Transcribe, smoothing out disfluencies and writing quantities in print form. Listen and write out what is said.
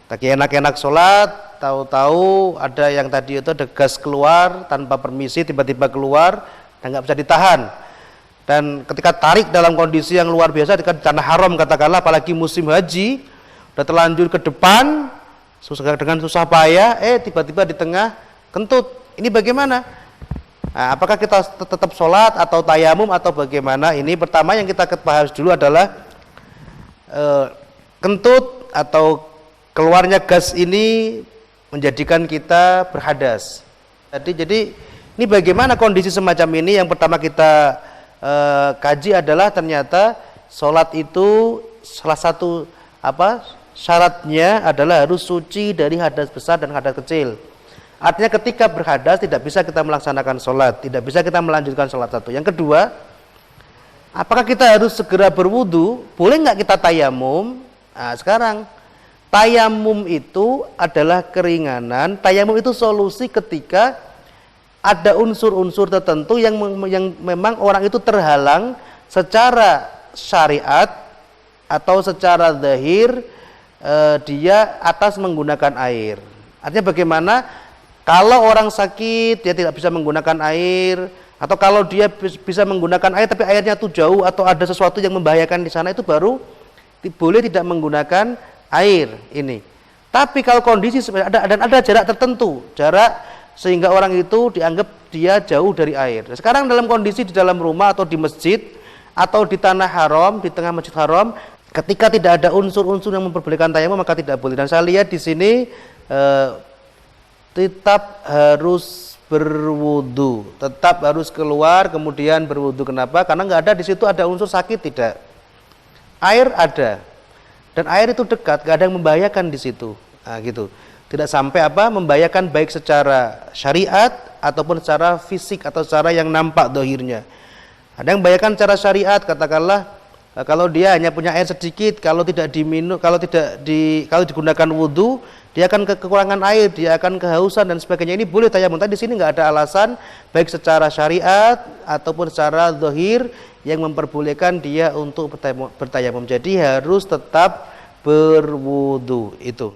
Lagi enak-enak sholat, tahu-tahu ada yang tadi itu ada gas keluar tanpa permisi, tiba-tiba keluar dan nggak bisa ditahan. Dan ketika tarik dalam kondisi yang luar biasa, di tanah haram katakanlah, apalagi musim haji, udah terlanjur ke depan, dengan susah payah, tiba-tiba di tengah kentut. Ini bagaimana? Nah, apakah kita tetap sholat atau tayamum atau bagaimana? Ini pertama yang kita bahas dulu adalah kentut atau keluarnya gas ini menjadikan kita berhadas. Jadi ini bagaimana kondisi semacam ini? Yang pertama kita kaji adalah ternyata sholat itu salah satu syaratnya adalah harus suci dari hadas besar dan hadas kecil. Artinya ketika berhadas tidak bisa kita melaksanakan sholat, tidak bisa kita melanjutkan sholat satu. Yang kedua, apakah kita harus segera berwudu? Boleh nggak kita tayamum? Nah, sekarang tayamum itu adalah keringanan. Tayamum itu solusi ketika ada unsur-unsur tertentu yang memang orang itu terhalang secara syariat atau secara zahir, dia atas menggunakan air. Artinya bagaimana? Kalau orang sakit dia tidak bisa menggunakan air, atau kalau dia bisa menggunakan air tapi airnya itu jauh atau ada sesuatu yang membahayakan di sana, itu baru boleh tidak menggunakan air ini. Tapi kalau kondisi ada jarak tertentu, jarak sehingga orang itu dianggap dia jauh dari air. Sekarang dalam kondisi di dalam rumah atau di masjid atau di tanah haram, di tengah masjid haram, ketika tidak ada unsur-unsur yang memperbolehkan tayamum maka tidak boleh. Dan saya lihat di sini tetap harus berwudu, tetap harus keluar kemudian berwudu. Kenapa? Karena nggak ada di situ ada unsur sakit, tidak. Air ada, dan air itu dekat, nggak ada yang membahayakan di situ. Nah, gitu. Tidak sampai membahayakan baik secara syariat ataupun secara fisik atau secara yang nampak dohirnya. Ada yang membahayakan secara syariat, katakanlah kalau dia hanya punya air sedikit, kalau tidak diminum, kalau digunakan wudhu, dia akan kekurangan air, dia akan kehausan dan sebagainya. Ini boleh tayamum. Tapi di sini nggak ada alasan baik secara syariat ataupun secara zahir yang memperbolehkan dia untuk bertayamum. Jadi harus tetap berwudhu itu.